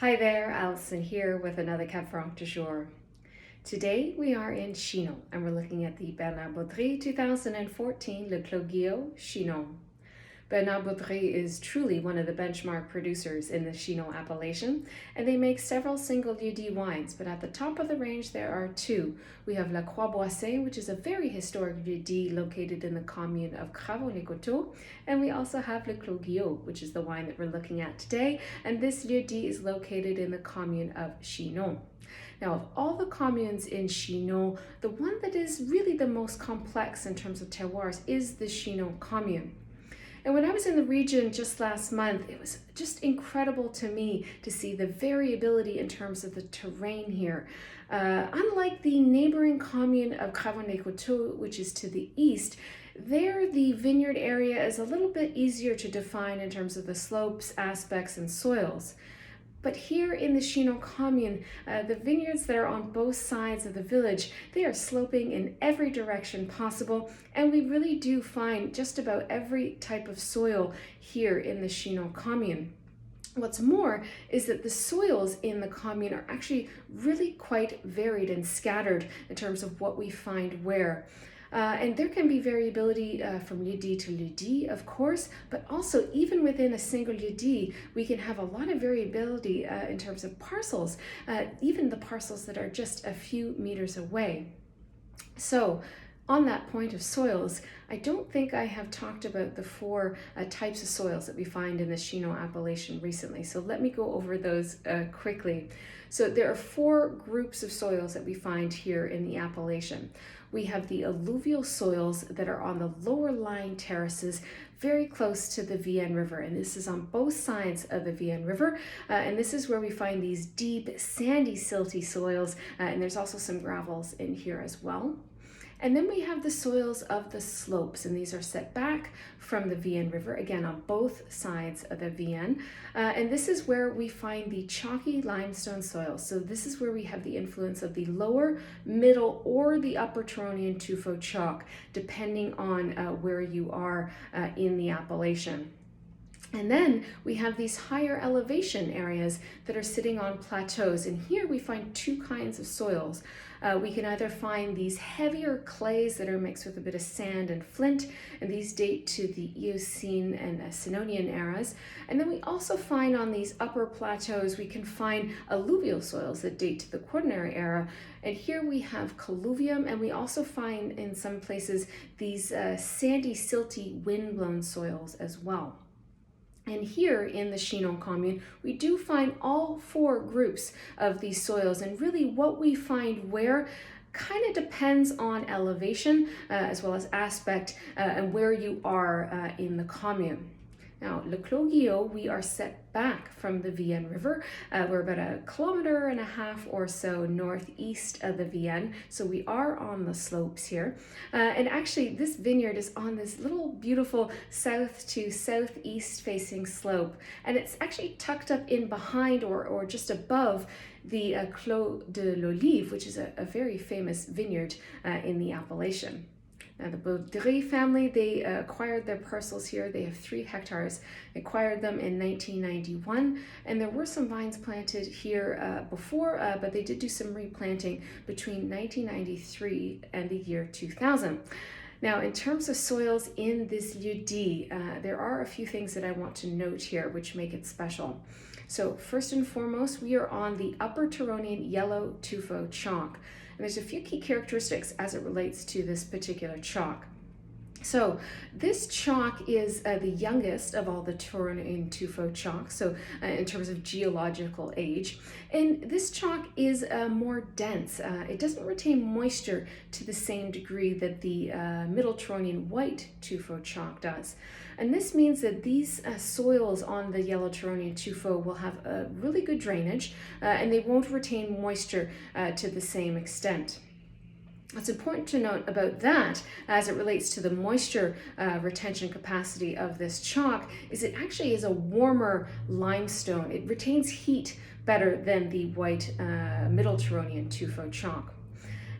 Hi there, Alison here with another Cab Franc du jour. Today we are in Chinon and we're looking at the Bernard Baudry 2014 Le Clos Guillot Chinon. Bernard Baudry is truly one of the benchmark producers in the Chinon appellation, and they make several single lieu-dit wines, but at the top of the range there are two. We have La Croix Boissée, which is a very historic lieu-dit located in the commune of Cravant-les-Côteaux, and we also have Le Clos Guillot, which is the wine that we're looking at today, and this lieu-dit is located in the commune of Chinon. Now, of all the communes in Chinon, the one that is really the most complex in terms of terroirs is the Chinon commune. And when I was in the region just last month, it was just incredible to me to see the variability in terms of the terrain here. Unlike the neighboring commune of Cravant-les-Côteaux, which is to the east, there the vineyard area is a little bit easier to define in terms of the slopes, aspects, and soils. But here in the Chinon commune, the vineyards that are on both sides of the village, they are sloping in every direction possible, and we really do find just about every type of soil here in the Chinon commune. What's more is that the soils in the commune are actually really quite varied and scattered in terms of what we find where. And there can be variability from lieu-dit to lieu-dit, of course, but also even within a single lieu-dit, we can have a lot of variability in terms of parcels, even the parcels that are just a few meters away. So, on that point of soils, I don't think I have talked about the four types of soils that we find in the Chinon appellation recently. So let me go over those quickly. So there are four groups of soils that we find here in the appellation. We have the alluvial soils that are on the lower lying terraces very close to the Vienne River, and this is on both sides of the Vienne River, and this is where we find these deep, sandy, silty soils, and there's also some gravels in here as well. And then we have the soils of the slopes, and these are set back from the Vienne River, again on both sides of the Vienne. And this is where we find the chalky limestone soils. So this is where we have the influence of the lower, middle, or the upper Turonian tuffeau chalk, depending on where you are in the appellation. And then we have these higher elevation areas that are sitting on plateaus. And here we find two kinds of soils. We can either find these heavier clays that are mixed with a bit of sand and flint, and these date to the Eocene and Sinonian eras. And then we also find on these upper plateaus, we can find alluvial soils that date to the Quaternary era. And here we have colluvium, and we also find in some places these sandy, silty, wind-blown soils as well. And here in the Chinon commune, we do find all four groups of these soils, and really what we find where kind of depends on elevation as well as aspect and where you are in the commune. Now, Le Clos Guillot, we are set back from the Vienne River. We're about 1.5 kilometers or so northeast of the Vienne, so we are on the slopes here. And actually, this vineyard is on this little beautiful south to southeast facing slope, and it's actually tucked up in behind or just above the Clos de l'Olive, which is a very famous vineyard in the appellation. Now, the Baudry family, they acquired their parcels here. They have 3 hectares. They acquired them in 1991, and there were some vines planted here before, but they did do some replanting between 1993 and the year 2000. Now, in terms of soils in this lieu-dit, there are a few things that I want to note here which make it special. So first and foremost, we are on the upper Turonian yellow tuffeau chalk. And there's a few key characteristics as it relates to this particular chalk. So this chalk is the youngest of all the Turonian tuffeau chalk, so in terms of geological age. And this chalk is more dense. It doesn't retain moisture to the same degree that the middle Turonian white tuffeau chalk does. And this means that these soils on the yellow Turonian tuffeau will have a really good drainage and they won't retain moisture to the same extent. What's important to note about that as it relates to the moisture retention capacity of this chalk is it actually is a warmer limestone. It retains heat better than the white middle Turonian tuffeau chalk.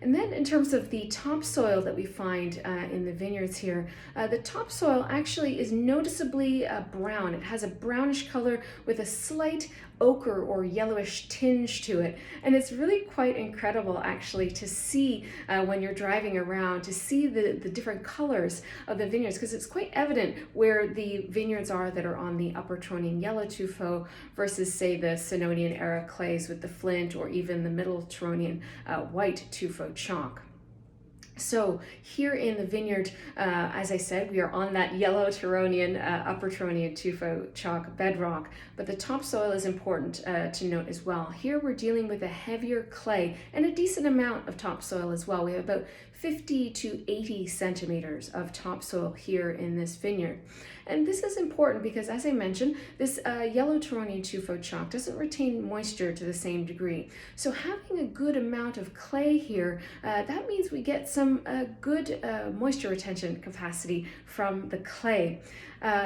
And then in terms of the topsoil that we find in the vineyards here, the topsoil actually is noticeably brown. It has a brownish color with a slight ochre or yellowish tinge to it. And it's really quite incredible actually to see when you're driving around, to see the different colors of the vineyards, because it's quite evident where the vineyards are that are on the upper Turonian yellow tuffeau versus say the Sinodian era clays with the flint, or even the middle Turonian white tuffeau chalk. So here in the vineyard, as I said, we are on that yellow Turonian, upper Turonian tuffeau chalk bedrock, but the topsoil is important to note as well. Here we're dealing with a heavier clay and a decent amount of topsoil as well. We have about 50 to 80 centimeters of topsoil here in this vineyard. And this is important because, as I mentioned, this yellow Turonian tuffeau chalk doesn't retain moisture to the same degree. So having a good amount of clay here, that means we get some good moisture retention capacity from the clay.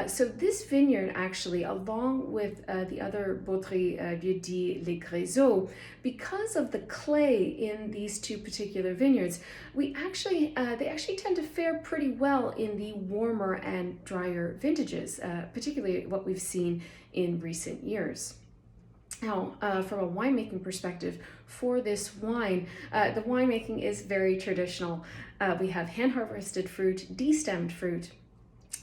So this vineyard actually, along with the other Baudry, lieu-dit, les Gréseaux, because of the clay in these two particular vineyards, they actually tend to fare pretty well in the warmer and drier vintages, particularly what we've seen in recent years. Now, from a winemaking perspective, for this wine, the winemaking is very traditional. We have hand-harvested fruit, destemmed fruit,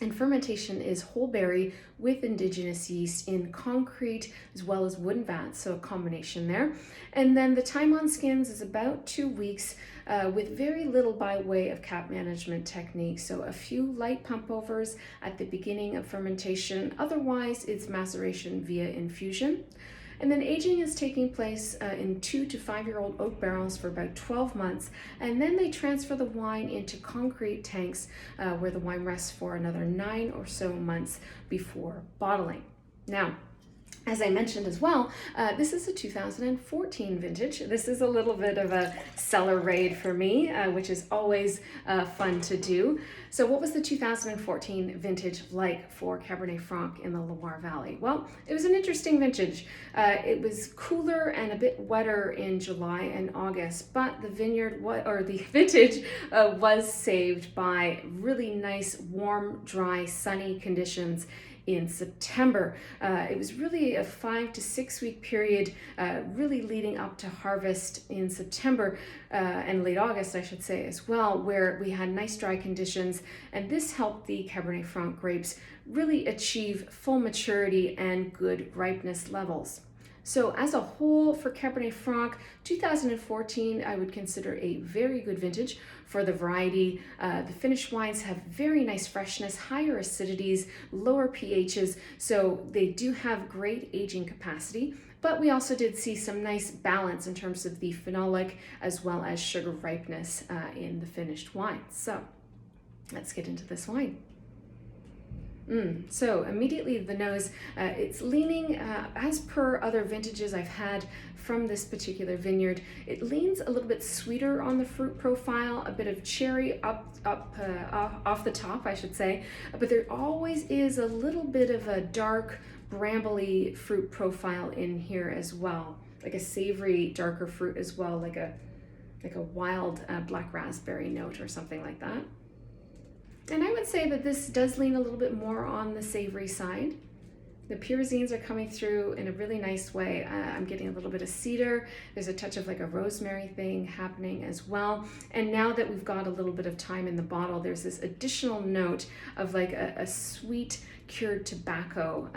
and fermentation is whole berry with indigenous yeast in concrete as well as wooden vats, so a combination there. And then the time on skins is about 2 weeks with very little by way of cap management techniques. So a few light pump overs at the beginning of fermentation. Otherwise, it's maceration via infusion. And then aging is taking place in 2 to 5 year old oak barrels for about 12 months. And then they transfer the wine into concrete tanks where the wine rests for another 9 or so months before bottling. Now, as I mentioned as well, this is a 2014 vintage. This is a little bit of a cellar raid for me, which is always fun to do. So what was the 2014 vintage like for Cabernet Franc in the Loire Valley? Well, it was an interesting vintage. It was cooler and a bit wetter in July and August, but the vintage was saved by really nice, warm, dry, sunny conditions in September. It was really a 5 to 6 week period, really leading up to harvest in September and late August, I should say, as well, where we had nice dry conditions, and this helped the Cabernet Franc grapes really achieve full maturity and good ripeness levels. So as a whole for Cabernet Franc, 2014 I would consider a very good vintage for the variety. The finished wines have very nice freshness, higher acidities, lower pHs, so they do have great aging capacity. But we also did see some nice balance in terms of the phenolic as well as sugar ripeness in the finished wine. So let's get into this wine. So immediately the nose, it's leaning, as per other vintages I've had from this particular vineyard, it leans a little bit sweeter on the fruit profile, a bit of cherry off the top, I should say, but there always is a little bit of a dark, brambly fruit profile in here as well, like a savory, darker fruit as well, like a wild black raspberry note or something like that. And I would say that this does lean a little bit more on the savory side. The pyrazines are coming through in a really nice way. I'm getting a little bit of cedar. There's a touch of like a rosemary thing happening as well. And now that we've got a little bit of time in the bottle, there's this additional note of like a sweet cured tobacco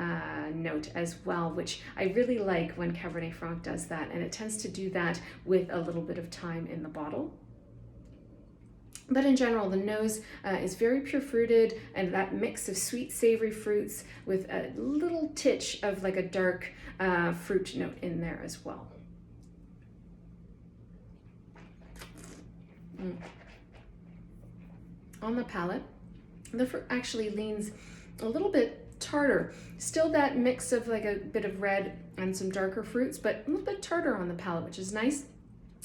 note as well, which I really like when Cabernet Franc does that. And it tends to do that with a little bit of time in the bottle. But in general, the nose is very pure fruited, and that mix of sweet savory fruits with a little titch of like a dark fruit note in there as well. On the palate, the fruit actually leans a little bit tartar. Still that mix of like a bit of red and some darker fruits, but a little bit tartar on the palate, which is nice.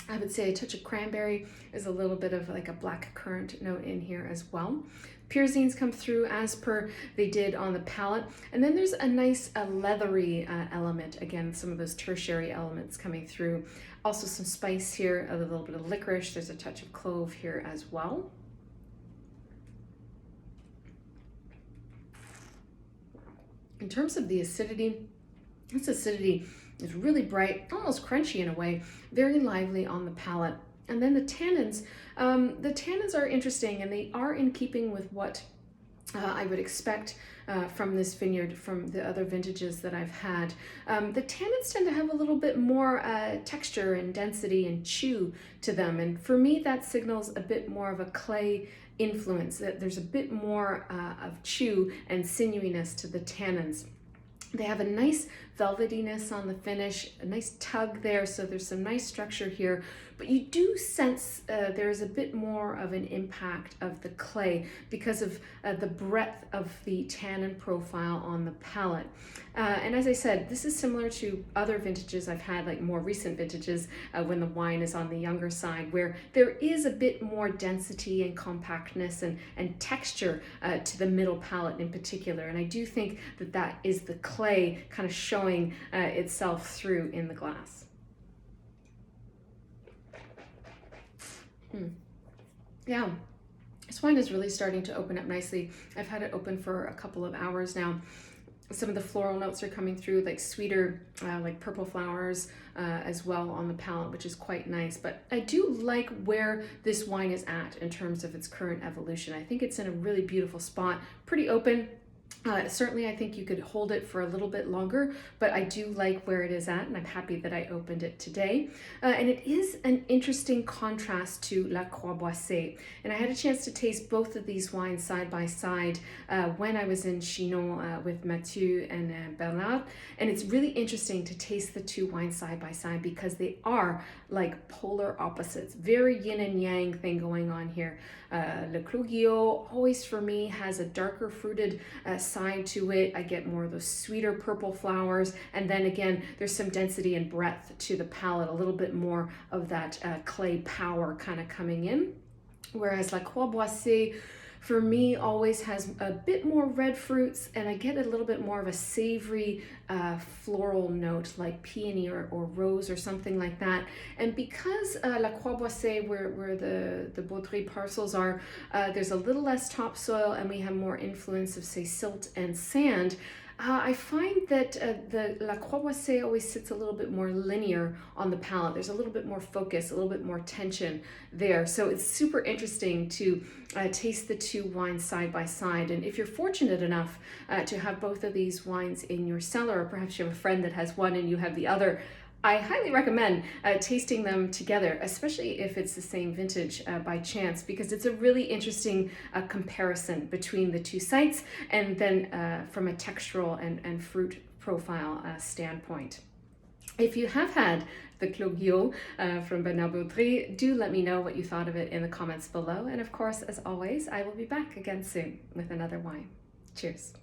I would say a touch of cranberry is a little bit of like a black currant note in here as well. Pyrazines come through as per they did on the palate. And then there's a nice leathery element. Again, some of those tertiary elements coming through. Also some spice here, a little bit of licorice. There's a touch of clove here as well. In terms of the acidity, this acidity is really bright, almost crunchy in a way, very lively on the palate. And then the tannins are interesting, and they are in keeping with what I would expect from this vineyard, from the other vintages that I've had. The tannins tend to have a little bit more texture and density and chew to them, and for me that signals a bit more of a clay influence, that there's a bit more of chew and sinewyiness to the tannins. They have a nice velvetiness on the finish, a nice tug there, so there's some nice structure here, but you do sense there's a bit more of an impact of the clay because of the breadth of the tannin profile on the palate. And as I said, this is similar to other vintages I've had, like more recent vintages, when the wine is on the younger side, where there is a bit more density and compactness and texture to the middle palate in particular. And I do think that that is the clay kind of showing itself through in the glass. Yeah, this wine is really starting to open up nicely. I've had it open for a couple of hours now. Some of the floral notes are coming through, like sweeter, like purple flowers as well on the palate, which is quite nice. But I do like where this wine is at in terms of its current evolution. I think it's in a really beautiful spot, pretty open. Certainly I think you could hold it for a little bit longer, but I do like where it is at, and I'm happy that I opened it today. And it is an interesting contrast to La Croix Boissée. And I had a chance to taste both of these wines side by side when I was in Chinon with Mathieu and Bernard. And it's really interesting to taste the two wines side by side because they are like polar opposites. Very yin and yang thing going on here. Le Clos Guillot always for me has a darker fruited side to it. I get more of those sweeter purple flowers, and then again there's some density and breadth to the palate, a little bit more of that clay power kind of coming in, whereas La Croix Boissée for me always has a bit more red fruits, and I get a little bit more of a savory floral note like peony or rose or something like that. And because La Croix Boissée, where the Baudry parcels are, there's a little less topsoil and we have more influence of, say, silt and sand, I find that the La Croix Boissée always sits a little bit more linear on the palate. There's a little bit more focus, a little bit more tension there. So it's super interesting to taste the two wines side by side. And if you're fortunate enough to have both of these wines in your cellar, or perhaps you have a friend that has one and you have the other, I highly recommend tasting them together, especially if it's the same vintage by chance, because it's a really interesting comparison between the two sites, and then from a textural and fruit profile standpoint. If you have had the Clos Guillot from Bernard Baudry, do let me know what you thought of it in the comments below. And of course, as always, I will be back again soon with another wine. Cheers.